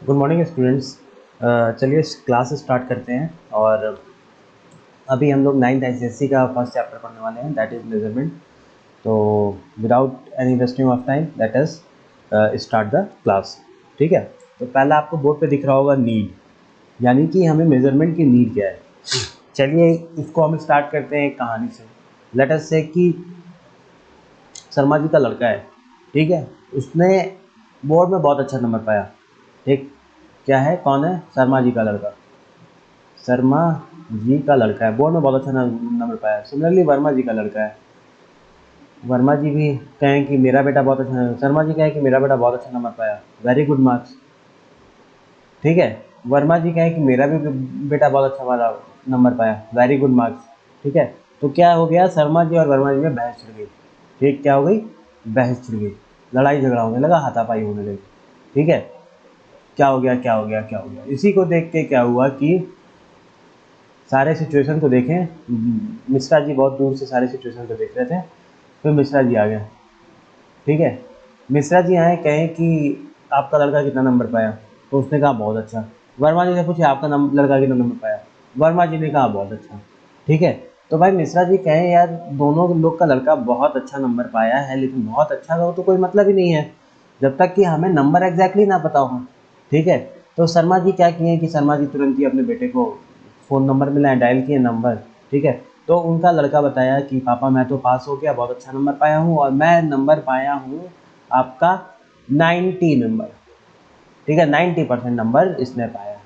Good morning students. चलिए class start करते हैं। और अभी हम लोग 9th एसएससी का फर्स्ट चैप्टर पढ़ने वाले हैं, दैट इज़ मेजरमेंट। तो without any wasting of time let us start the class. ठीक है, तो पहला आपको बोर्ड पे दिख रहा होगा नीड, यानी कि हमें मेजरमेंट की नीड क्या है। चलिए इसको हम स्टार्ट करते हैं एक कहानी से। लेट अस से कि शर्मा जी का लड़का है, ठीक है, उसने बोर्ड में बहुत अच्छा नंबर पाया। ठीक, क्या है, कौन है, शर्मा जी का लड़का। शर्मा जी का लड़का है, बोर्ड में बहुत अच्छा नंबर पाया। सिमिलरली वर्मा जी का लड़का है, वर्मा जी भी कहें कि मेरा बेटा बहुत अच्छा, शर्मा जी कहें कि मेरा बेटा बहुत अच्छा नंबर पाया, वेरी गुड मार्क्स। ठीक है, वर्मा जी कहें कि मेरा भी बेटा बहुत अच्छा वाला नंबर पाया, वेरी गुड मार्क्स। ठीक है, तो क्या हो गया, शर्मा जी और वर्मा जी में बहस छिड़ गई। ठीक, क्या हो गई, बहस छिड़ गई, लड़ाई झगड़ा होने लगा, हाथापाई होने लगी। ठीक है, क्या हो गया, क्या हो गया, क्या हो गया। इसी को देख के क्या हुआ कि सारे सिचुएशन को देखें, मिश्रा जी बहुत दूर से सारे सिचुएशन को देख रहे थे। फिर मिश्रा जी आ गए। ठीक है, मिश्रा जी आए, कहें कि आपका लड़का कितना नंबर पाया, तो उसने कहा बहुत अच्छा। वर्मा जी ने पूछे आपका लड़का कितना नंबर पाया, वर्मा जी ने कहा बहुत अच्छा। ठीक है, तो भाई मिश्रा जी कहें यार दोनों लोग का लड़का बहुत अच्छा नंबर पाया है, लेकिन बहुत अच्छा का वो तो कोई मतलब ही नहीं है जब तक कि हमें नंबर एग्जैक्टली ना पता हो। ठीक है, तो शर्मा जी क्या किए कि शर्मा जी तुरंत ही अपने बेटे को फ़ोन नंबर मिलाए, डायल किए नंबर। ठीक है, तो उनका लड़का बताया कि पापा मैं तो पास हो गया, बहुत अच्छा नंबर पाया हूँ, और मैं नंबर पाया हूँ आपका 90 नंबर। ठीक है, 90% नंबर इसने पाया।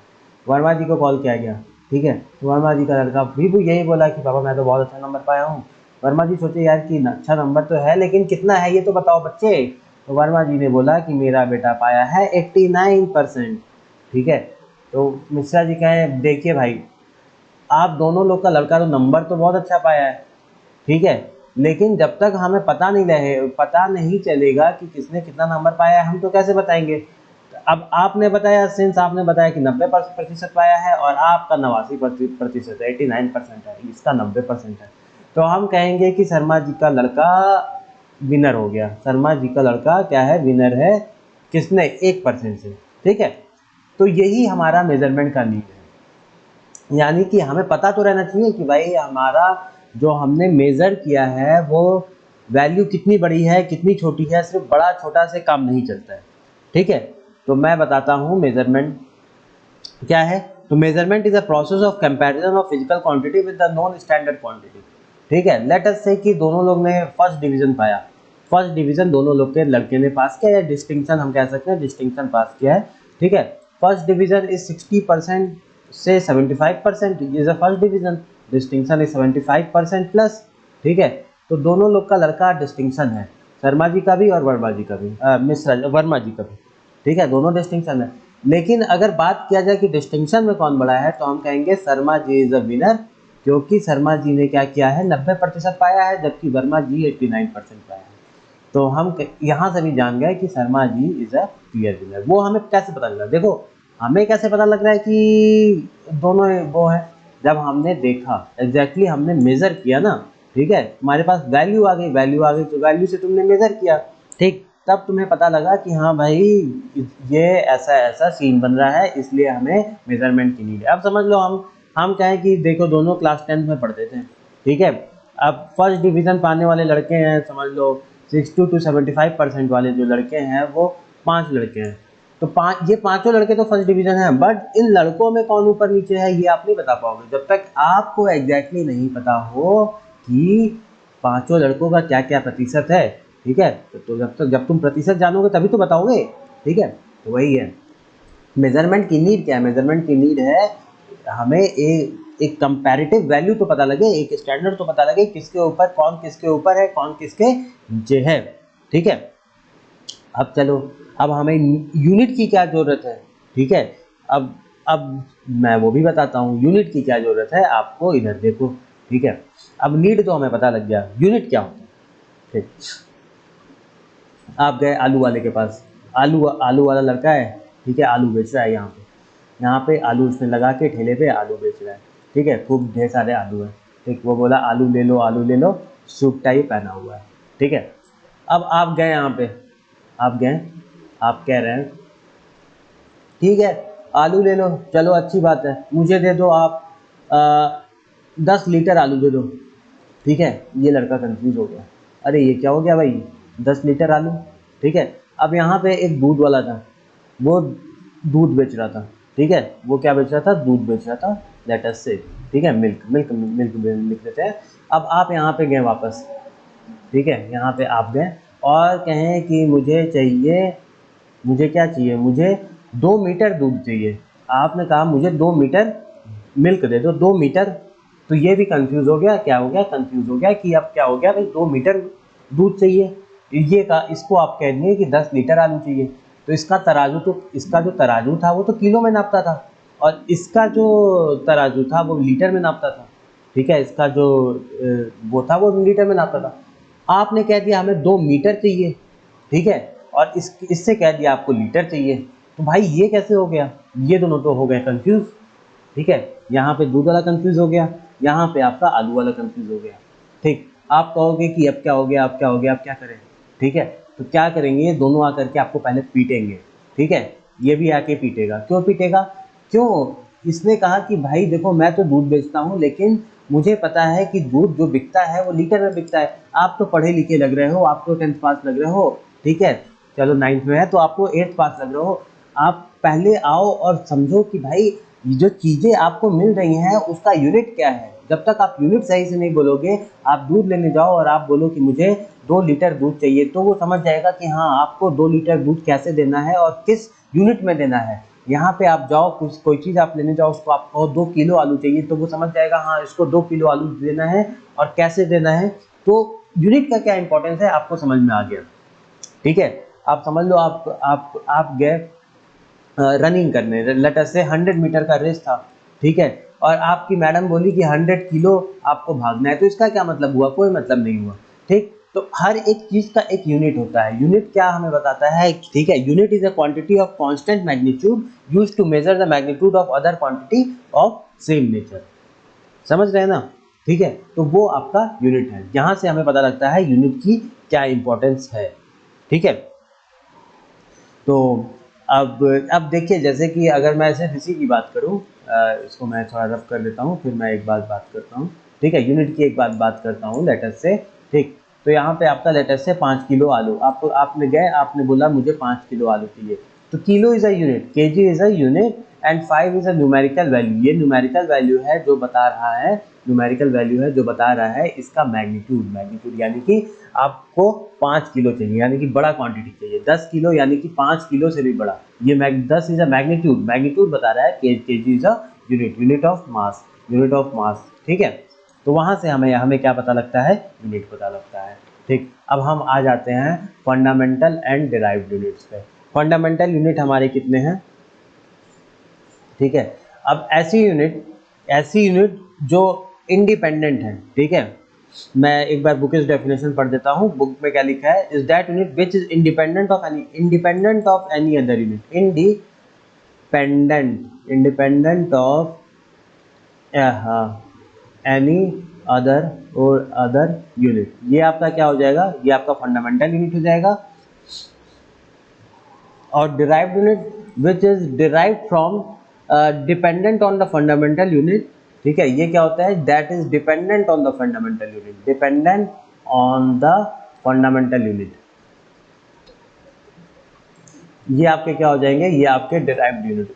वर्मा जी को कॉल किया गया। ठीक है, तो वर्मा जी का लड़का भी यही बोला कि पापा मैं तो बहुत अच्छा नंबर पाया हूँ। वर्मा जी सोचे यार कि अच्छा नंबर तो है, लेकिन कितना है ये तो बताओ बच्चे। तो वर्मा जी ने बोला कि मेरा बेटा पाया है 89%। ठीक है, तो मिश्रा जी कहें देखिए भाई, आप दोनों लोग का लड़का तो नंबर तो बहुत अच्छा पाया है, ठीक है, लेकिन जब तक हमें पता नहीं चलेगा कि किसने कितना नंबर पाया है, हम तो कैसे बताएंगे। अब आपने बताया, सिंस आपने बताया कि 90% पाया है और आपका 89% है, 89% है, इसका 90% है, तो हम कहेंगे कि शर्मा जी का लड़का विनर हो गया। शर्मा जी का लड़का क्या है, विनर है। किसने, 1% से। ठीक है, तो यही हमारा मेजरमेंट का नीड है, यानी कि हमें पता तो रहना चाहिए कि भाई हमारा जो हमने मेज़र किया है वो वैल्यू कितनी बड़ी है कितनी छोटी है। सिर्फ बड़ा छोटा से काम नहीं चलता है। ठीक है, तो मैं बताता हूँ मेजरमेंट क्या है। तो measurement is a process of comparison of physical quantity with the non standard quantity. ठीक है, लेट अस से कि दोनों लोग ने फर्स्ट डिवीजन पाया, फर्स्ट डिवीजन दोनों लोग के लड़के ने पास किया, या डिस्टिंक्शन हम कह सकते हैं, डिस्टिंक्शन पास किया है। ठीक है, फर्स्ट डिवीजन इज 60% से 75%, is a first division. Distinction is 75% plus. ठीक है, तो दोनों लोग का लड़का डिस्टिंक्शन है, शर्मा जी का भी और वर्मा जी का भी, मिश्रा वर्मा जी का भी। ठीक है, दोनों डिस्टिंक्शन है। लेकिन अगर बात किया जाए कि डिस्टिंक्शन में कौन बड़ा है, तो हम कहेंगे Sharma ji is a winner, क्योंकि शर्मा जी ने क्या किया है, 90% पाया है, जबकि वर्मा जी 89% पाया है। तो हम यहाँ से भी जान गए कि Sharma ji is a clear winner. वो हमें कैसे पता लगा, देखो हमें कैसे पता लग रहा है कि दोनों वो है, जब हमने देखा एग्जैक्टली हमने मेजर किया ना। ठीक है, तुम्हारे पास वैल्यू आ गई, वैल्यू आ गई तो वैल्यू से तुमने मेजर किया। ठीक, तब तुम्हें पता लगा कि हाँ भाई ये ऐसा ऐसा सीन बन रहा है, इसलिए हमें मेजरमेंट की नीड है। अब समझ लो हम कहें कि देखो दोनों क्लास 10th में पढ़ते थे। ठीक है, अब फर्स्ट डिवीज़न पाने वाले लड़के हैं, समझ लो 60 to 75% वाले जो लड़के हैं वो 5 लड़के हैं। तो ये पांचों लड़के तो फर्स्ट डिवीज़न हैं, बट इन लड़कों में कौन ऊपर नीचे है ये आप नहीं बता पाओगे जब तक आपको एग्जैक्टली नहीं पता हो कि पांचों लड़कों का क्या क्या प्रतिशत है। ठीक है, तो जब तुम प्रतिशत जानोगे तभी तो बताओगे। ठीक है, तो वही है मेजरमेंट की नीड। क्या है मेजरमेंट की नीड है, हमें एक कंपैरेटिव वैल्यू तो पता लगे, एक स्टैंडर्ड तो पता लगे किसके ऊपर, कौन किसके ऊपर है, कौन किसके नीचे है। ठीक है, अब चलो, अब हमें यूनिट की क्या ज़रूरत है। ठीक है, अब मैं वो भी बताता हूँ यूनिट की क्या ज़रूरत है आपको, इधर देखो। ठीक है, अब नीड तो हमें पता लग गया, यूनिट क्या होता है। ठीक, आप गए आलू वाले के पास, आलू आलू वाला लड़का है। ठीक है, आलू बेच रहा है यहाँ पे आलू उसने लगा के ठेले पे आलू बेच रहा है। ठीक है, खूब ढेर सारे आलू हैं। ठीक, वो बोला आलू ले लो, आलू ले लो, सूट टाई पहना हुआ है। ठीक है, अब आप गए यहाँ पे, आप गए, आप कह रहे हैं ठीक है, आलू ले लो, चलो अच्छी बात है, मुझे दे दो आप 10 लीटर आलू दे दो। ठीक है, ये लड़का कंफ्यूज हो गया, अरे ये क्या हो गया भाई, 10 लीटर आलू। ठीक है, अब यहाँ पे एक दूध वाला था, वो दूध बेच रहा था। ठीक है, वो क्या बेच रहा था, दूध बेच रहा था, लेट अस से। ठीक है, मिल्क मिल्क मिल्क लिख लेते हैं। अब आप यहाँ पे गए वापस, ठीक है, यहाँ पे आप गए और कहें कि मुझे चाहिए, मुझे क्या चाहिए, मुझे 2 मीटर दूध चाहिए। आपने कहा मुझे 2 मीटर मिल्क दे दो, 2 मीटर। तो ये भी कंफ्यूज हो गया, क्या हो गया, कंफ्यूज हो गया कि अब क्या हो गया भाई, 2 मीटर दूध चाहिए। ये का इसको आप कह दिए कि 10 लीटर आलू चाहिए। तो इसका तराजू, तो इसका जो तराजू था वो तो किलो में नापता था, और इसका जो तराजू था वो लीटर में नापता था। ठीक है, इसका जो वो था वो लीटर में नापता था। आपने कह दिया हमें 2 मीटर चाहिए, ठीक है, और इससे कह दिया आपको लीटर चाहिए। तो भाई ये कैसे हो गया, ये दोनों तो हो गए कंफ्यूज। ठीक है, यहाँ पे दूध वाला कंफ्यूज हो गया, यहाँ पे आपका आलू वाला कंफ्यूज हो गया। ठीक, आप कहोगे कि अब क्या हो गया, अब क्या हो गया, अब क्या करें। ठीक है, तो क्या करेंगे, ये दोनों आकर के आपको पहले पीटेंगे। ठीक है, ये भी आके पीटेगा, क्यों पीटेगा, क्यों, इसने कहा कि भाई देखो मैं तो दूध बेचता हूँ, लेकिन मुझे पता है कि दूध जो बिकता है वो लीटर में बिकता है। आप तो पढ़े लिखे लग रहे हो, आप तो 10th पास लग रहे हो। ठीक है, चलो 9th में है तो आपको 8th पास लग रहे हो। आप पहले आओ और समझो कि भाई ये जो चीज़ें आपको मिल रही हैं उसका यूनिट क्या है। जब तक आप यूनिट सही से नहीं बोलोगे, आप दूध लेने जाओ और आप बोलो कि मुझे 2 लीटर दूध चाहिए, तो वो समझ जाएगा कि हाँ आपको 2 लीटर दूध कैसे देना है और किस यूनिट में देना है। यहाँ पे आप जाओ, कुछ कोई चीज़ आप लेने जाओ, उसको आप कहो 2 किलो आलू चाहिए, तो वो समझ जाएगा हाँ इसको 2 किलो आलू देना है और कैसे देना है। तो यूनिट का क्या इंपॉर्टेंस है आपको समझ में आ गया। ठीक है, आप समझ लो, आप गए रनिंग करने, लेट अस से 100 मीटर का रेस था। ठीक है, और आपकी मैडम बोली कि 100 किलो आपको भागना है, तो इसका क्या मतलब हुआ, कोई मतलब नहीं हुआ। ठीक, तो हर एक चीज का एक यूनिट होता है। यूनिट क्या हमें बताता है, ठीक है, unit is a quantity of constant magnitude used to measure the magnitude of other quantity of same nature. समझ रहे हैं ना। ठीक है, तो वो आपका यूनिट है, यहाँ से हमें पता लगता है यूनिट की क्या इंपॉर्टेंस है। ठीक है, तो अब देखिए, जैसे कि अगर मैं सिर्फ इसी की बात करूं, इसको मैं थोड़ा रफ कर देता हूं, फिर मैं एक बात करता हूं। ठीक है, यूनिट की एक बात करता हूं लेटस से। ठीक, तो यहाँ पे आपका लेटस से 5 किलो आलू, आपने गए, आपने बोला मुझे 5 किलो आलू चाहिए। तो kilo is a unit, KG is a unit, and 5 is a numerical value. ये न्यूमेरिकल वैल्यू है जो बता रहा है, न्यूमेरिकल वैल्यू है जो बता रहा है इसका मैग्नीट्यूड। मैग्नीट्यूड यानी कि आपको 5 किलो चाहिए, यानी कि बड़ा क्वांटिटी चाहिए। 10 किलो यानी कि 5 किलो से भी बड़ा। ये 10 इज अ मैग्नीट्यूड, मैग्नीट्यूड बता रहा है, KG is a unit, unit of mass, unit of mass. ठीक है, तो वहाँ से हमें क्या पता लगता है, यूनिट पता लगता है। ठीक, अब हम आ जाते हैं फंडामेंटल एंड डिराइव्ड यूनिट्स पे। फंडामेंटल यूनिट हमारे कितने हैं। ठीक है, अब ऐसी यूनिट जो इंडिपेंडेंट है। ठीक है, मैं एक बार बुक डेफिनेशन पढ़ देता हूँ। बुक में क्या लिखा है, is that unit which is independent of any other unit. Independent of any other unit. ये आपका क्या हो जाएगा, ये आपका फंडामेंटल यूनिट हो जाएगा। और derived unit which is derived from dependent on the fundamental unit. ठीक है, ये क्या होता है, that is dependent on the fundamental unit, dependent on the fundamental unit. ये आपके क्या हो जाएंगे, ये आपके डिराइव्ड यूनिट।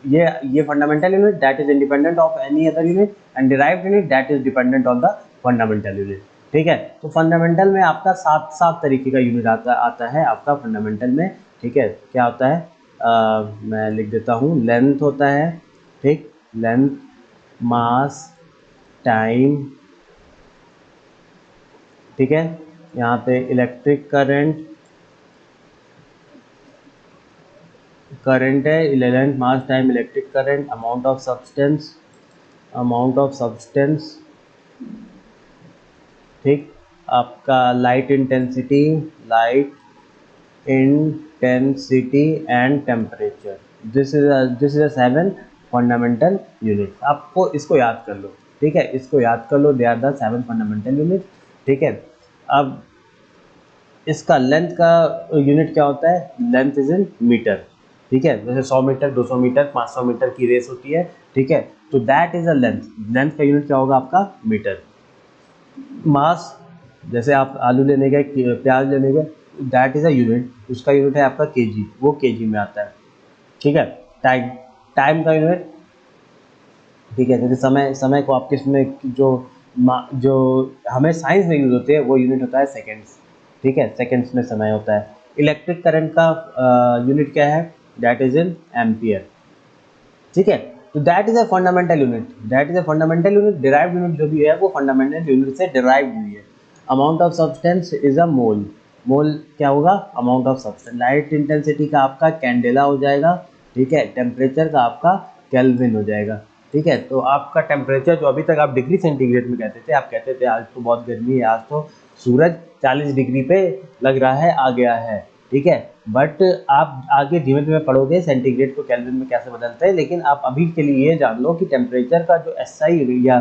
ये fundamental unit that is independent of any other unit, and derived unit that is dependent on the fundamental unit. ठीक है, तो फंडामेंटल में आपका सात तरीके का यूनिट आता है आपका फंडामेंटल में। ठीक है, क्या होता है, मैं लिख देता हूँ, लेंथ होता है। ठीक, लेंथ, मास, टाइम। ठीक है, यहाँ पे इलेक्ट्रिक करंट है, length, mass, time, electric current, amount of substance. ठीक, आपका light intensity and temperature. This is a 7 fundamental unit. आपको इसको याद कर लो। ठीक है, इसको याद कर लो, they are the 7 fundamental unit. ठीक है, अब इसका लेंथ का यूनिट क्या होता है, लेंथ इज इन मीटर। ठीक है, जैसे 100 मीटर, 200 मीटर, 500 मीटर की रेस होती है, ठीक है, तो that is a length, length का यूनिट क्या होगा आपका मीटर। मास, जैसे आप आलू लेने गए, प्याज लेने गए, दैट इज अ यूनिट, उसका यूनिट है आपका केजी, वो केजी में आता है, ठीक है। टाइम, टाइम का यूनिट, ठीक है, जैसे समय, समय को आप किस में जो हमें साइंस में यूज होते हैं वो यूनिट होता है सेकेंड्स, ठीक है, सेकेंड्स में समय होता है। इलेक्ट्रिक करंट का यूनिट क्या है, दैट इज इन एम्पियर, ठीक है। तो that is a fundamental unit, that is a fundamental unit, derived unit जो भी है वो फंडामेंटल यूनिट से डिराइव्ड हुई है। Amount of substance is a mole, mole क्या होगा, amount of substance. Light intensity का आपका कैंडेला हो जाएगा, ठीक है, टेम्परेचर का आपका केल्विन हो जाएगा, ठीक है। तो आपका टेम्परेचर जो अभी तक आप डिग्री सेंटीग्रेड में कहते थे, आप कहते थे आज तो बहुत गर्मी है, आज तो सूरज 40 डिग्री पे लग रहा है, आ गया है, ठीक है, बट आप आगे धीमे धीमे पढ़ोगे सेंटीग्रेड को केल्विन में कैसे बदलते हैं, लेकिन आप अभी के लिए ये जान लो कि टेम्परेचर का जो एसआई या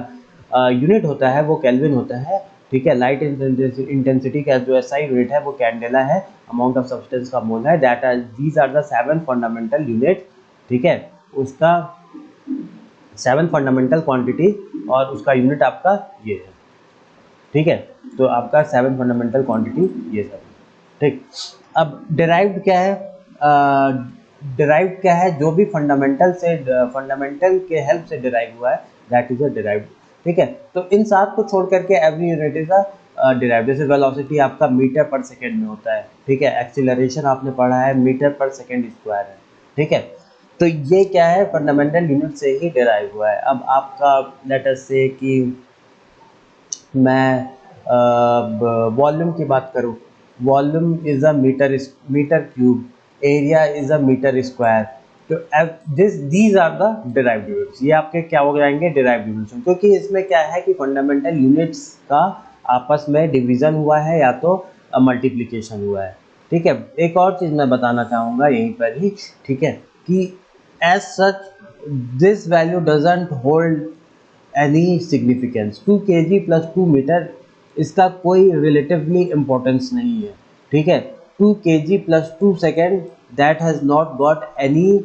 यूनिट होता है वो केल्विन होता है, ठीक है। लाइट इंटेंसिटी का जो एसआई यूनिट है वो कैंडेला है, अमाउंट ऑफ सब्सटेंस का मोल है, that are these are the 7 fundamental unit, ठीक है। उसका 7 फंडामेंटल क्वांटिटी और उसका यूनिट आपका ये है, ठीक है। तो आपका 7 फंडामेंटल क्वांटिटी ये सब, ठीक। अब डिराइव्ड क्या है, डिराइव्ड क्या है, जो भी फंडामेंटल से, फंडामेंटल के हेल्प से डिराइव हुआ है, दैट इज अ डिराइव्ड, ठीक है। तो इन 7 को छोड़ करके every unit is a derived. जैसे वेलोसिटी आपका मीटर पर सेकेंड में होता है, ठीक है, एक्सीलरेशन आपने पढ़ा है मीटर पर सेकेंड स्क्वायर है, ठीक है। तो ये क्या है, फंडामेंटल यूनिट से ही डिराइव हुआ है। अब आपका लेट अस से कि मैं वॉल्यूम की बात करूँ, volume is a metre, metre cube, area is a metre square, तो these are the derived units, ये आपके क्या हो जाएंगे, डिराइव्ड यूनिट्स, क्योंकि इसमें क्या है कि फंडामेंटल यूनिट्स का आपस में डिवीज़न हुआ है या तो मल्टीप्लिकेशन हुआ है, ठीक है। एक और चीज़ मैं बताना चाहूँगा यहीं पर ही, ठीक है, कि as such this value doesn't hold any significance, 2 kg plus 2 metre, इसका कोई रिलेटिवली इम्पोर्टेंस नहीं है, ठीक है। 2 kg plus 2 second, that has not got any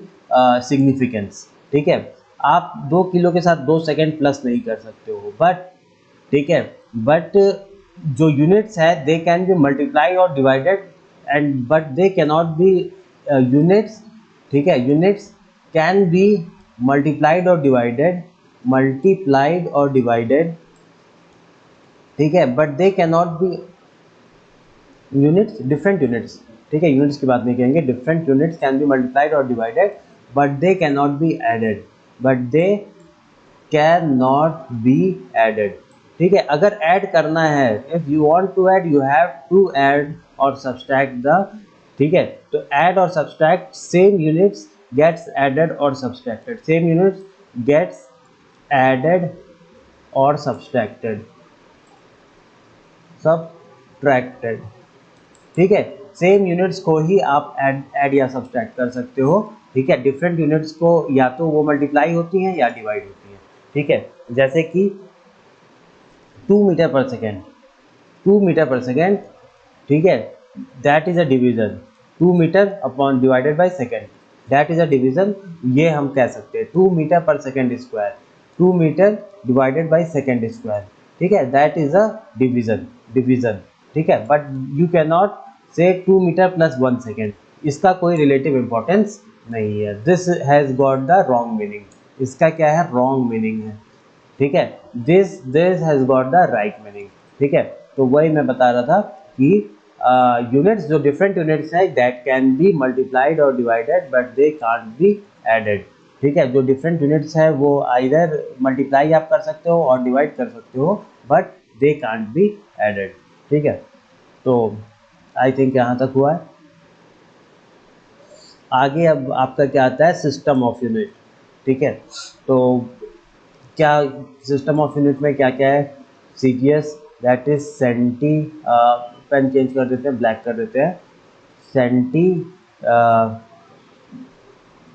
significance, ठीक है। आप 2 किलो के साथ 2 सेकेंड प्लस नहीं कर सकते हो, बट, ठीक है, बट जो यूनिट्स है दे कैन बी मल्टीप्लाई और divided, and but they can not be units, ठीक है, यूनिट्स कैन बी मल्टीप्लाइड और डिवाइडेड, मल्टीप्लाइड और डिवाइडेड, ठीक है, but they can not be units, different units, ठीक है, यूनिट्स की बात नहीं करेंगे, different units can be multiplied और divided, but they can not be added, but they can not be added, ठीक है। अगर ऐड करना है, if you want to add, you have to add और सब्सट्रैक्ट द, ठीक है। तो ऐड और subtract, same units gets added और subtracted, same units gets added और सब्सट्रैक्टेड, सब्ट्रैक्टेड, ठीक है। सेम यूनिट्स को ही आप ऐड या सब्सट्रैक्ट कर सकते हो, ठीक है। डिफरेंट यूनिट्स को या तो वो मल्टीप्लाई होती हैं या डिवाइड होती हैं, ठीक है। जैसे कि 2 metre per second, 2 metre per second, ठीक है, that is a division, 2 metre upon divided by second, that is a division, ये हम कह सकते हैं 2 metre per second square, 2 metre divided by second square, ठीक है, that is a division, division, ठीक है। बट यू कैन नॉट से 2 मीटर प्लस 1 सेकेंड, इसका कोई रिलेटिव इंपॉर्टेंस नहीं है, this has got the wrong meaning, इसका क्या है, रॉन्ग मीनिंग है, ठीक है। This has got the right meaning, ठीक है। तो वही मैं बता रहा था कि यूनिट्स, जो डिफरेंट यूनिट्स हैं, दैट कैन बी मल्टीप्लाइड और divided, but they can't be added, ठीक है। जो डिफरेंट यूनिट्स हैं वो आइदर मल्टीप्लाई आप कर सकते हो और डिवाइड कर सकते हो, but they can't be added, ठीक है। तो आई थिंक यहाँ तक हुआ है। आगे अब आपका क्या आता है, सिस्टम ऑफ यूनिट, ठीक है। तो क्या सिस्टम ऑफ यूनिट में क्या क्या है, C T S, that is centi, pen change कर देते हैं, ब्लैक कर देते हैं, सेंटी,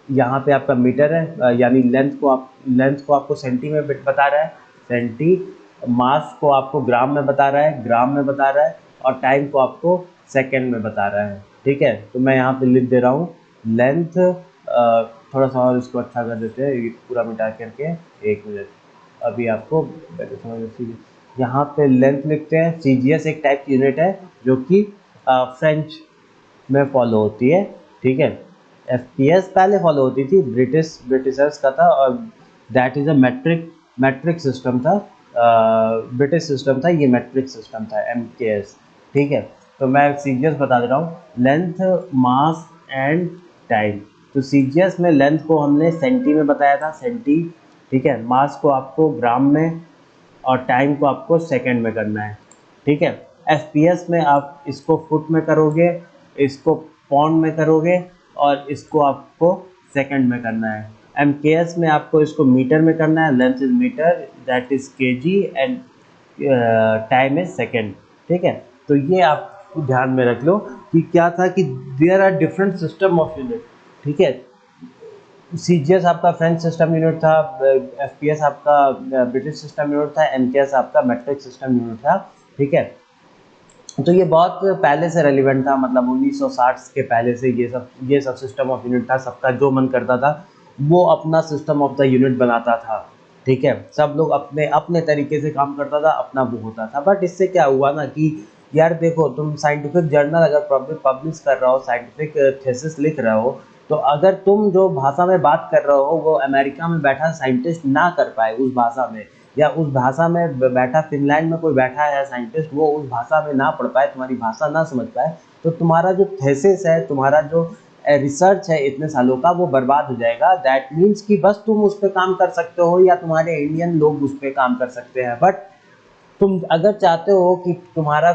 यहाँ पे आपका मीटर है, यानी लेंथ को आपको सेंटी में बता रहा है, सेंटी, मास को आपको ग्राम में बता रहा है, ग्राम में बता रहा है, और टाइम को आपको सेकेंड में बता रहा है, ठीक है। तो मैं यहाँ पे लिख दे रहा हूँ लेंथ थोड़ा सा और इसको अच्छा कर देते हैं, ये पूरा मिटा करके 1 मिनट। अभी आपको बेटर समझ में। यहाँ पे लेंथ लिखते हैं। CGS एक टाइप की यूनिट है जो कि फ्रेंच में फॉलो होती है, ठीक है। FPS पहले फॉलो होती थी, ब्रिटिशर्स का था, और that is a matric system था। ब्रिटिश सिस्टम था, ये मैट्रिक सिस्टम था MKS, ठीक है। तो मैं CGS बता दे रहा हूँ, लेंथ, मास एंड टाइम। तो CGS में लेंथ को हमने सेंटी में बताया था, सेंटी, ठीक है। मास को आपको ग्राम में, और टाइम को आपको सेकंड में करना है, ठीक है। FPS में आप इसको फुट में करोगे, इसको पाउंड में करोगे, और इसको आपको सेकंड में करना है। MKS में आपको इसको मीटर में करना है, length is metre, that is KG, and time is second, ठीक है। तो ये आप ध्यान में रख लो कि क्या था कि there are different system of unit, ठीक है। CGS आपका फ्रेंच सिस्टम यूनिट था, FPS आपका ब्रिटिश सिस्टम यूनिट था, MKS आपका मैट्रिक सिस्टम यूनिट था, ठीक है। तो ये बहुत पहले से रेलिवेंट था, मतलब 1960 के पहले से ये सब सिस्टम ऑफ यूनिट था। सबका जो मन करता था वो अपना सिस्टम ऑफ द यूनिट बनाता था, ठीक है। सब लोग अपने अपने तरीके से काम करता था, अपना वो होता था। बट इससे क्या हुआ ना कि यार देखो, तुम साइंटिफिक जर्नल अगर पब्लिश कर रहे हो, साइंटिफिक थीसिस लिख रहे हो, तो अगर तुम जो भाषा में बात कर रहे हो वो अमेरिका में बैठा साइंटिस्ट ना कर पाए उस भाषा में, या उस भाषा में बैठा फिनलैंड में कोई बैठा है साइंटिस्ट, वो उस भाषा में ना पढ़ पाए, तुम्हारी भाषा ना समझ पाए, तो तुम्हारा जो थेसिस है, तुम्हारा जो रिसर्च है इतने सालों का, वो बर्बाद हो जाएगा। दैट मीन्स कि बस तुम उस पर काम कर सकते हो, या तुम्हारे इंडियन लोग उस पर काम कर सकते हैं। बट तुम अगर चाहते हो कि तुम्हारा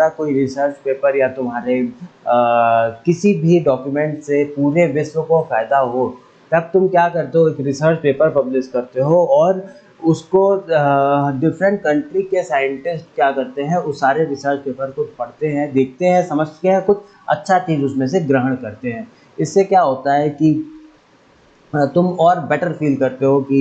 कोई रिसर्च पेपर या तुम्हारे किसी भी डॉक्यूमेंट से पूरे विश्व को फ़ायदा हो, तब तुम क्या करते हो, एक रिसर्च पेपर पब्लिश करते हो, और उसको डिफरेंट कंट्री के साइंटिस्ट क्या करते हैं, उस सारे रिसर्च पेपर को पढ़ते हैं, देखते हैं, समझते हैं, कुछ अच्छा चीज़ उसमें से ग्रहण करते हैं। इससे क्या होता है कि तुम और बेटर फील करते हो कि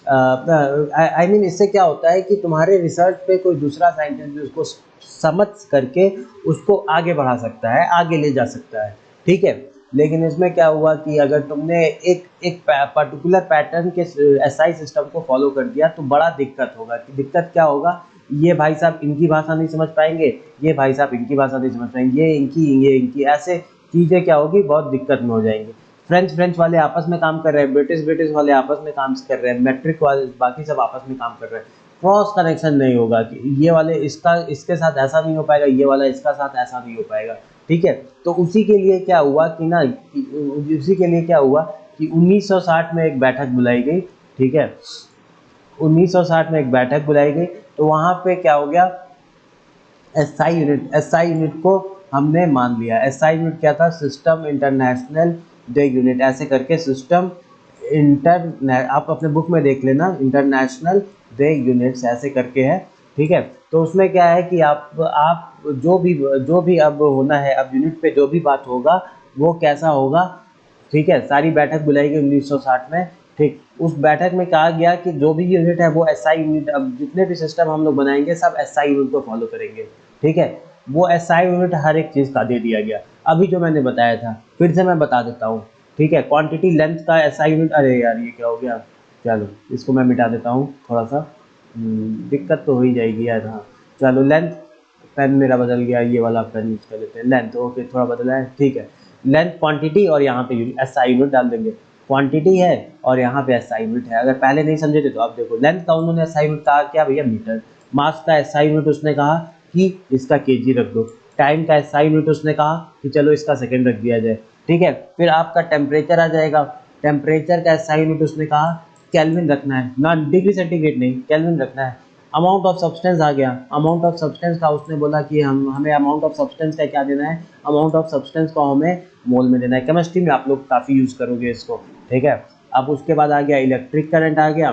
आई मीन इससे क्या होता है कि तुम्हारे रिसर्च पे कोई दूसरा साइंटिस्ट भी उसको समझ करके उसको आगे बढ़ा सकता है, आगे ले जा सकता है, ठीक है। लेकिन इसमें क्या हुआ कि अगर तुमने एक एक पर्टिकुलर पैटर्न के SI सिस्टम को फॉलो कर दिया, तो बड़ा दिक्कत होगा। कि दिक्कत क्या होगा, ये भाई साहब इनकी भाषा नहीं समझ पाएंगे, ये भाई साहब इनकी भाषा नहीं समझ पाएंगे, ये इनकी, ऐसे चीज़ें क्या होगी, बहुत दिक्कत में हो जाएंगी। फ्रेंच वाले आपस में काम कर रहे हैं, ब्रिटिश वाले आपस में काम कर रहे हैं, मैट्रिक वाले बाकी सब आपस में काम कर रहे हैं, क्रॉस कनेक्शन नहीं होगा कि ये वाले इसका इसके साथ ऐसा नहीं हो पाएगा, ये वाला इसका साथ ऐसा नहीं हो पाएगा, ठीक है। तो उसी के लिए क्या हुआ कि उसी के लिए क्या हुआ कि 1960 में एक बैठक बुलाई गई, ठीक है। 1960 में एक बैठक बुलाई गई, तो वहाँ पे क्या हो गया, SI यूनिट को हमने मान लिया। SI यूनिट क्या था, सिस्टम इंटरनेशनल डे यूनिट, ऐसे करके सिस्टम आप अपने बुक में देख लेना, इंटरनेशनल डे यूनिट्स ऐसे करके है, ठीक है। तो उसमें क्या है कि आप जो भी अब होना है, अब यूनिट पे जो भी बात होगा वो कैसा होगा, ठीक है। सारी बैठक बुलाई गई 1960 में, ठीक। उस बैठक में कहा गया कि जो भी यूनिट है वो SI यूनिट, अब जितने भी सिस्टम हम लोग बनाएंगे सब SI यूनिट को फॉलो करेंगे, ठीक है। वो SI यूनिट हर एक चीज़ का दे दिया गया। अभी जो मैंने बताया था फिर से मैं बता देता हूँ, ठीक है। क्वांटिटी लेंथ का SI यूनिट, अरे यार ये क्या हो गया, चलो इसको मैं मिटा देता हूँ थोड़ा सा, दिक्कत तो हो ही जाएगी यार। हाँ चलो, लेंथ, पेन मेरा बदल गया, ये वाला पेन यूज कर लेते हैं, लेंथ ओके थोड़ा बदला है, ठीक है। लेंथ क्वांटिटी, और यहाँ पे SI यूनिट डाल देंगे, क्वांटिटी है और यहाँ पे SI यूनिट है। अगर पहले नहीं समझे थे तो आप देखो, लेंथ का उन्होंने SI यूनिट कहा क्या भैया, मीटर। मास का SI यूनिट उसने कहा कि इसका केजी रख दो। टाइम का SI यूनिट उसने कहा कि चलो इसका सेकेंड रख दिया जाए, ठीक है। फिर आपका टेम्परेचर आ जाएगा, टेम्परेचर का SI यूनिट उसने कहा केल्विन रखना है, ना डिग्री सेंटीग्रेड नहीं, केल्विन रखना है। अमाउंट ऑफ सब्सटेंस आ गया, अमाउंट ऑफ सब्सटेंस का उसने बोला कि हमें अमाउंट ऑफ सब्सटेंस का क्या देना है, अमाउंट ऑफ सब्सटेंस को हमें मोल में देना है। केमिस्ट्री में आप लोग काफ़ी यूज़ करोगे इसको, ठीक है। अब उसके बाद आ गया इलेक्ट्रिक करंट आ गया,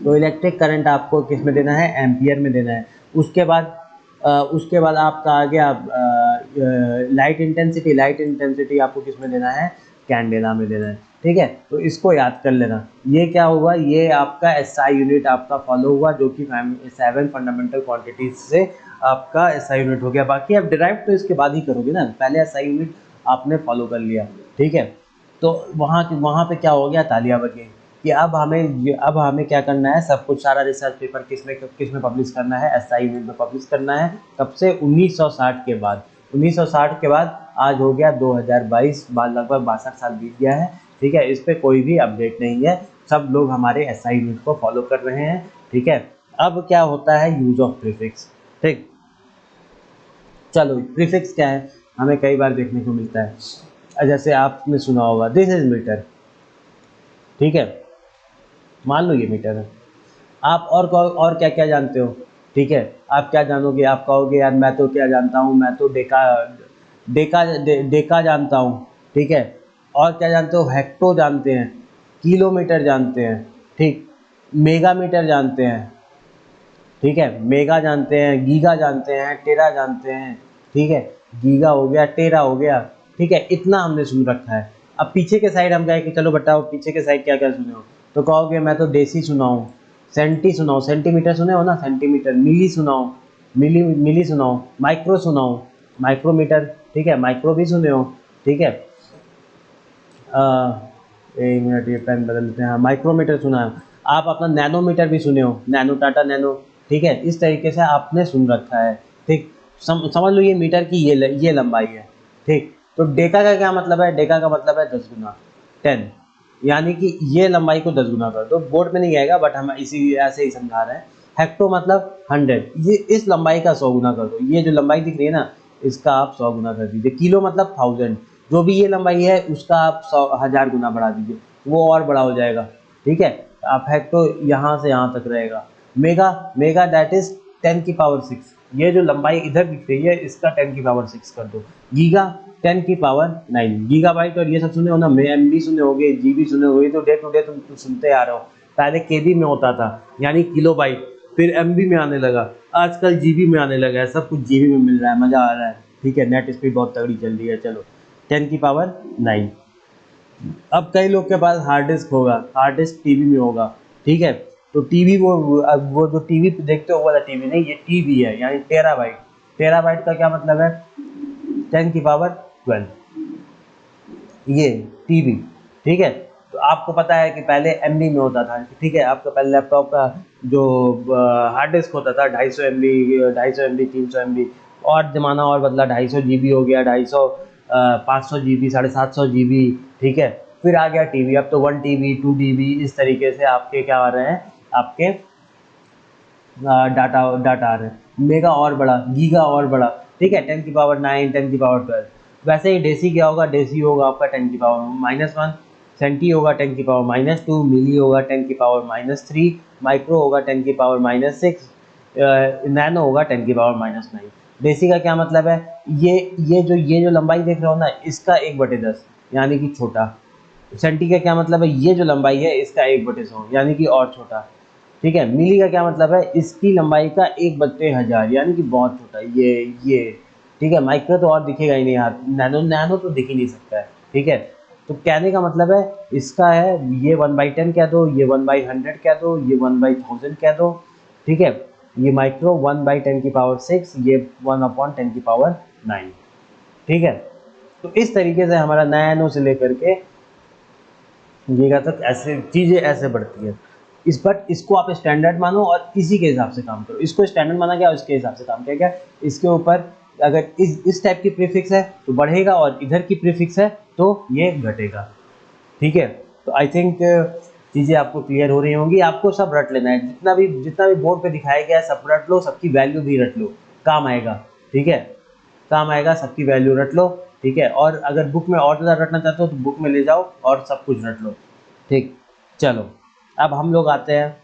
तो इलेक्ट्रिक करंट आपको किस में देना है, एम्पियर में देना है। उसके बाद आपका आ गया लाइट इंटेंसिटी आपको किस में देना है, कैंडेला में देना है, ठीक है। तो इसको याद कर लेना। ये क्या होगा, ये आपका SI यूनिट आपका फॉलो हुआ, जो कि 7 फंडामेंटल क्वांटिटीज से आपका SI यूनिट हो गया। बाकी आप डिराइव तो इसके बाद ही करोगे ना, पहले SI यूनिट आपने फॉलो कर लिया, ठीक है। तो वहाँ पे क्या हो गया, तालियां बज गई कि अब हमें क्या करना है, सब कुछ सारा रिसर्च पेपर किस में पब्लिश करना है, एसआई यूनिट में पब्लिश करना है। कब से, 1960 के बाद। 1960 के बाद आज हो गया 2022, लगभग 62 साल बीत गया है। ठीक है, इस पर कोई भी अपडेट नहीं है, सब लोग हमारे एसआई यूनिट को फॉलो कर रहे हैं। ठीक है, अब क्या होता है, यूज ऑफ प्रीफिक्स। ठीक, चलो प्रीफिक्स क्या है, हमें कई बार देखने को मिलता है। जैसे आपने सुना होगा, दिस इज मीटर। ठीक है, मान लो ये मीटर है। आप और क्या क्या जानते हो। ठीक है, आप क्या जानोगे, आप कहोगे यार मैं तो क्या जानता हूँ, मैं तो डेका जानता हूँ। ठीक है, और क्या जानते हो, हेक्टो जानते हैं, किलोमीटर जानते हैं। ठीक, मेगामीटर जानते हैं। ठीक है, मेगा जानते हैं, गीगा जानते हैं, टेरा जानते हैं। ठीक है, गीगा हो गया, टेरा हो गया। ठीक है, इतना हमने सुन रखा है। अब पीछे के साइड हम कहें कि चलो बताओ पीछे के साइड क्या क्या सुने हो, तो कहोगे मैं तो देसी सुना हूँ, सेंटी सुना हूँ, सेंटीमीटर सुने हो ना, सेंटीमीटर, मिली सुना हूँ, मिली मिली सुना हूँ, माइक्रो सुना हूँ, माइक्रोमीटर। ठीक है, माइक्रो भी सुने हो। ठीक है, अ, एक मिनट, ये पेन बदल लेते हैं। हाँ, माइक्रोमीटर सुना है। आप अपना नैनोमीटर भी सुने हो, नैनो, टाटा नैनो। ठीक है, इस तरीके से आपने सुन रखा है। ठीक, समझ लो ये मीटर की ये लंबाई है। ठीक, तो डेका का क्या मतलब है, डेका का मतलब है 10 गुना, 10, यानी कि ये लंबाई को 10 गुना कर दो। बोर्ड में नहीं आएगा बट हम इसी ऐसे ही समझा रहे हैं। हेक्टो मतलब 100, ये इस लंबाई का 100 गुना कर दो। ये जो लंबाई दिख रही है ना, इसका आप 100 गुना कर दीजिए। किलो मतलब 1000, जो भी ये लंबाई है उसका आप 1000 गुना बढ़ा दीजिए, वो और बड़ा हो जाएगा। ठीक है, आप हेक्टो यहाँ से यहाँ तक रहेगा। मेगा, मेगा दैट इज 10 की पावर 6। ये जो लंबाई इधर दिख रही है इसका 10 की पावर 6 कर दो। गीगा 10 की पावर 9। गीगाबाइट और ये सब सुने हो ना, एमबी सुने होगे, जीबी सुने होगे, तो डे टू डे तुम सुनते आ रहे हो। पहले केबी में होता था, यानी किलो बाइट, फिर एमबी में आने लगा, आजकल जीबी में आने लगा है, सब कुछ जीबी में मिल रहा है, मज़ा आ रहा है। ठीक है, नेट स्पीड बहुत तगड़ी चल रही है। चलो, 10 की पावर 9। अब कई लोग के पास हार्ड डिस्क होगा, हार्ड डिस्क टीवी में होगा। ठीक है, तो टीवी, वो जो टीवी पे देखते हो वाला टीवी नहीं, ये टीवी है, यानी टेराबाइट। टेराबाइट का क्या मतलब है, 10 की पावर 12, ये टीवी। ठीक है, तो आपको पता है कि पहले एमबी में होता था। ठीक है, आपका पहले लैपटॉप का जो हार्ड डिस्क होता था 250 MB, 250 MB, 300 MB, और ज़माना और बदला, 250 GB हो गया, 500 GB, 750 GB। ठीक है, फिर आ गया टीवी, अब तो 1 TB, 2 TB, इस तरीके से आपके क्या आ रहे हैं, आपके डाटा डाटा आ रहे हैं। मेगा और बड़ा, गीगा और बड़ा। ठीक है, 10 की पावर 9, 10 की पावर 12। वैसे ही डेसी क्या होगा, डेसी होगा आपका 10 की पावर -1, सेंटी होगा 10 की पावर -2, मिली होगा 10 की पावर -3, माइक्रो होगा 10 की पावर -6, नैनो होगा 10 की पावर -9। डेसी का क्या मतलब है, ये जो लंबाई देख रहे हो ना, इसका 1/10, यानी कि छोटा। सेंटी का क्या मतलब है, ये जो लंबाई है इसका 1/100, यानी कि और छोटा। ठीक है, मिली का क्या मतलब है, इसकी लंबाई का 1/1000, यानी कि बहुत छोटा, ये। ठीक है, माइक्रो तो और दिखेगा ही नहीं यार, नैनो नैनो तो दिख ही नहीं सकता है। ठीक है, तो कहने का मतलब है इसका है, ये 1/10 कह दो, ये 1/100 कह दो, ये 1/1000 कह दो। ठीक है, ये माइक्रो 1/10 की पावर 6, ये 1/10 की पावर 9। ठीक है, तो इस तरीके से हमारा नैनो से लेकर के गीगा तक ऐसे चीज़ें ऐसे बढ़ती है। इसको आप स्टैंडर्ड मानो और इसी के हिसाब से काम करो। इसको स्टैंडर्ड माना गया, उसके हिसाब से काम किया गया। इसके ऊपर अगर इस टाइप की प्रीफिक्स है तो बढ़ेगा, और इधर की प्रीफिक्स है तो ये घटेगा। ठीक है, तो आई थिंक चीज़ें आपको क्लियर हो रही होंगी। आपको सब रट लेना है, जितना भी बोर्ड पे दिखाया गया है सब रट लो, सबकी वैल्यू भी रट लो, काम आएगा। ठीक है, काम आएगा, सबकी वैल्यू रट लो। ठीक है, और अगर बुक में और ज़्यादा रटना चाहते हो तो बुक में ले जाओ और सब कुछ रट लो। ठीक, चलो अब हम लोग आते हैं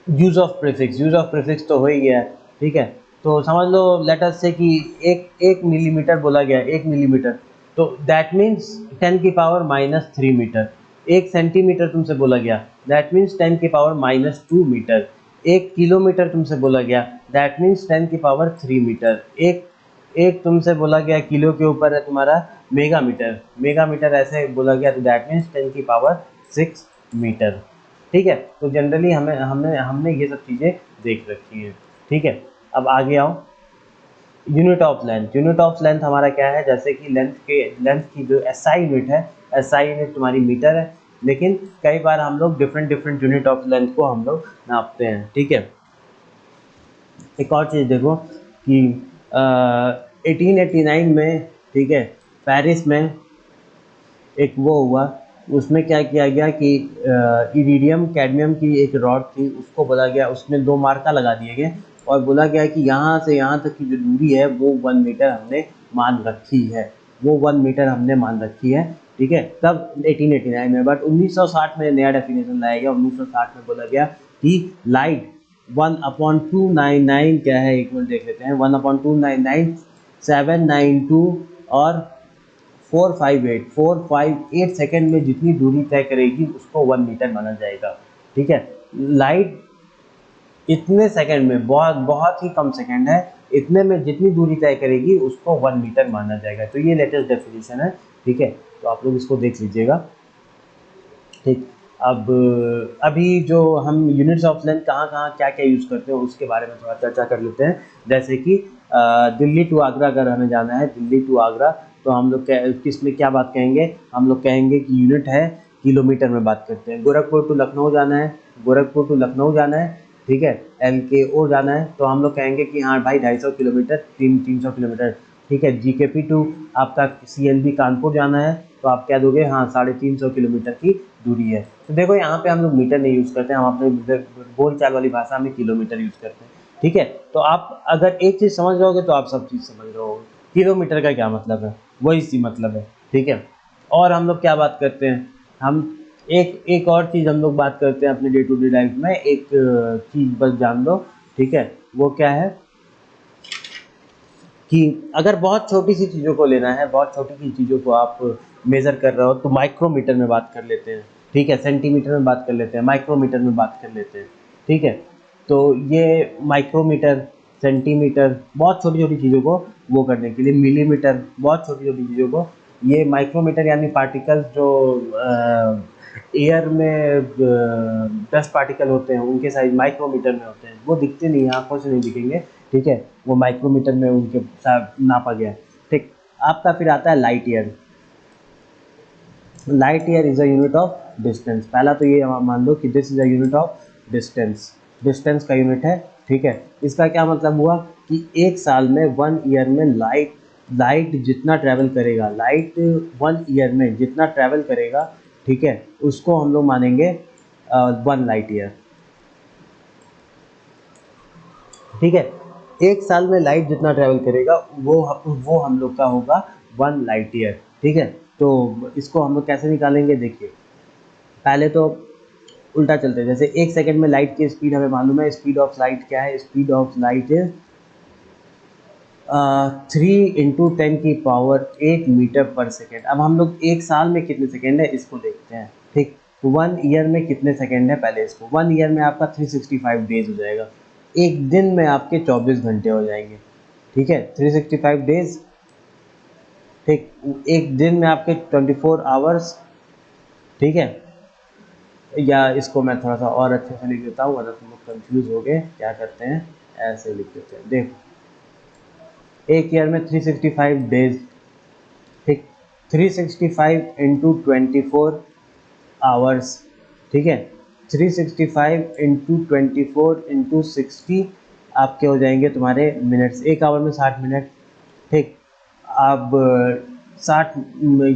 use of prefix. Use of prefix तो हो ही गया है। ठीक है, तो समझ लो लेट अस से कि एक मिलीमीटर बोला गया है, 1 मिलीमीटर, तो दैट मीन्स 10 की पावर -3 मीटर। 1 सेंटीमीटर तुमसे बोला गया, दैट मीन्स 10 की पावर -2 मीटर। 1 किलोमीटर तुमसे बोला गया, दैट मीन्स 10 की पावर 3 मीटर। एक एक तुमसे बोला गया किलो के ऊपर है तुम्हारा मेगामीटर, मेगामीटर ऐसे बोला गया, तो दैट मीन्स 10 की पावर 6 मीटर। ठीक है, तो जनरली हमें हमने हमने ये सब चीज़ें देख रखी हैं। ठीक है, अब आगे आओ। यूनिट ऑफ लेंथ हमारा क्या है, जैसे कि लेंथ की जो एसआई यूनिट है, एसआई यूनिट तुम्हारी मीटर है, लेकिन कई बार हम लोग different different unit of length को हम लोग नापते हैं, ठीक है। एक और चीज़ देखो कि 1889 में, ठीक है, पेरिस में एक वो हुआ, उसमें क्या किया गया कि इरिडियम कैडमियम की एक रॉड थी, उसको बोला गया, उसमें 2 मार्का लगा दिए गए और बोला गया कि यहाँ से यहाँ तक की जो दूरी है वो 1 मीटर हमने मान रखी है, वो 1 मीटर हमने मान रखी है, ठीक है। तब 1889 में, बट 1960 में नया डेफिनेशन लाया गया। 1960 में बोला गया कि लाइट 1/299 क्या है, एक मिनट देख लेते हैं, 1/299 792 और 458 सेकेंड में जितनी दूरी तय करेगी उसको 1 मीटर माना जाएगा, ठीक है। लाइट इतने सेकंड में, बहुत बहुत ही कम सेकंड है, इतने में जितनी दूरी तय करेगी उसको 1 मीटर माना जाएगा। तो ये लेटेस्ट डेफिनेशन है, ठीक है, तो आप लोग इसको देख लीजिएगा, ठीक। अब अभी जो हम यूनिट्स ऑफ लेंथ कहाँ कहाँ क्या क्या यूज़ करते हैं उसके बारे में थोड़ा चर्चा कर लेते हैं। जैसे कि दिल्ली टू आगरा अगर हमें जाना है, दिल्ली टू आगरा, तो हम लोग किस में क्या बात कहेंगे, हम लोग कहेंगे कि यूनिट है किलोमीटर में बात करते हैं। गोरखपुर टू लखनऊ जाना है, गोरखपुर टू लखनऊ जाना है, ठीक है, LKO जाना है, तो हम लोग कहेंगे कि हाँ भाई 250 किलोमीटर, 300 किलोमीटर, ठीक है। GKP टू आपका CLB कानपुर जाना है, तो आप क्या दोगे, हाँ 350 किलोमीटर की दूरी है। तो देखो यहाँ पे हम लोग मीटर नहीं यूज़ करते हैं, हम अपने बोलचाल वाली भाषा में किलोमीटर यूज़ करते हैं, ठीक है। तो आप अगर एक चीज़ समझ रहोगे तो आप सब चीज़ समझ रहे हो, किलोमीटर का क्या मतलब है, वही सी मतलब है, ठीक है। और हम लोग क्या बात करते हैं, हम एक और चीज़ हम लोग बात करते हैं अपने डे टू डे लाइफ में, एक चीज़ बस जान लो, ठीक है, वो क्या है कि अगर बहुत छोटी सी चीज़ों को लेना है, बहुत छोटी सी चीज़ों को आप मेज़र कर रहे हो तो माइक्रोमीटर में बात कर लेते हैं, ठीक है, सेंटीमीटर में बात कर लेते हैं, माइक्रोमीटर में बात कर लेते हैं, ठीक है। तो ये माइक्रोमीटर, सेंटीमीटर, बहुत छोटी छोटी चीज़ों को वो करने के लिए, मिलीमीटर, बहुत छोटी छोटी चीज़ों को, ये माइक्रोमीटर यानी पार्टिकल्स जो एयर में डस्ट पार्टिकल होते हैं उनके साइज माइक्रोमीटर में होते हैं, वो दिखते नहीं, आंखों से नहीं दिखेंगे, ठीक है, वो माइक्रोमीटर में उनके साथ नापा गया, ठीक। आपका फिर आता है light year. Light year is a unit of distance. पहला तो ये मान लो कि this is a unit of distance, distance का यूनिट है, ठीक है। इसका क्या मतलब हुआ कि एक साल में, 1 ईयर में लाइट जितना ट्रैवल करेगा, लाइट 1 ईयर में जितना ट्रैवल करेगा, ठीक है, उसको हम लोग मानेंगे 1 लाइट ईयर, ठीक है। एक साल में लाइट जितना ट्रैवल करेगा वो हम लोग का होगा 1 लाइट ईयर, ठीक है। तो इसको हम लोग कैसे निकालेंगे, देखिए पहले तो उल्टा चलते हैं। जैसे 1 सेकंड में लाइट की स्पीड हमें मालूम है, स्पीड ऑफ लाइट क्या है, speed of light is 3 × 10⁸ metre per second. अब हम लोग एक साल में कितने सेकेंड है इसको देखते हैं, ठीक। 1 ईयर में कितने सेकेंड है, पहले इसको, 1 ईयर में आपका 365 डेज हो जाएगा, एक दिन में आपके 24 घंटे हो जाएंगे, ठीक है, 365 डेज, ठीक। एक दिन में आपके 24 आवर्स, ठीक है। या इसको मैं थोड़ा सा और अच्छे से लिख देता हूँ, वरना तुम लोग कंफ्यूज हो गए, क्या करते हैं, ऐसे लिख देते हैं, देखो एक ईयर में 365 डेज, ठीक, 365 इंटू 24 आवर्स, ठीक है, 365 इंटू 24 इंटू 60 आपके हो जाएंगे तुम्हारे मिनट्स, एक आवर में 60 मिनट, ठीक। अब 60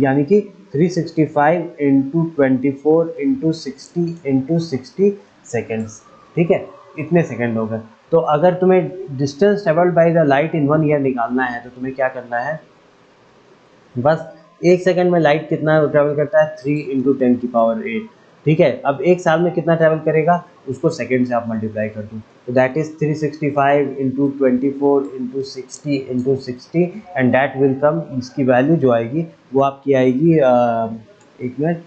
यानी कि 365 इंटू 24 इंटू 60 सेकेंड्स, ठीक है, इतने सेकेंड हो गए। तो अगर तुम्हें distance travelled by the light in 1 year निकालना है तो तुम्हें क्या करना है, बस एक सेकंड में लाइट कितना ट्रैवल करता है, 3 × 10⁸, ठीक है। अब एक साल में कितना ट्रैवल करेगा उसको सेकंड से आप मल्टीप्लाई कर दो, तो that is 365 into 24 into 60 and that will come, इसकी वैल्यू जो आएगी वो आपकी आएगी, एक minute,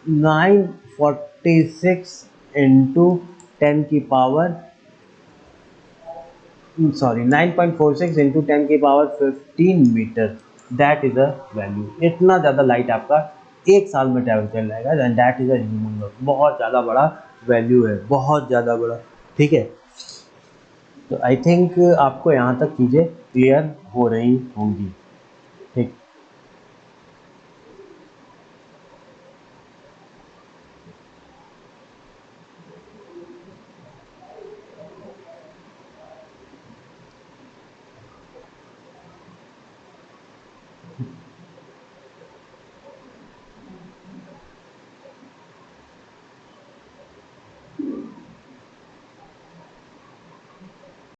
946 into 10⁻, sorry 9.46 into 10⁻15 metre, that is a value. इतना ज़्यादा लाइट आपका एक साल में ट्रैवल कर जाएगा, and that is a humongous, बहुत ज़्यादा बड़ा वैल्यू है, बहुत ज़्यादा बड़ा, ठीक है। तो आई थिंक आपको यहाँ तक चीज़ें क्लियर हो रही होंगी।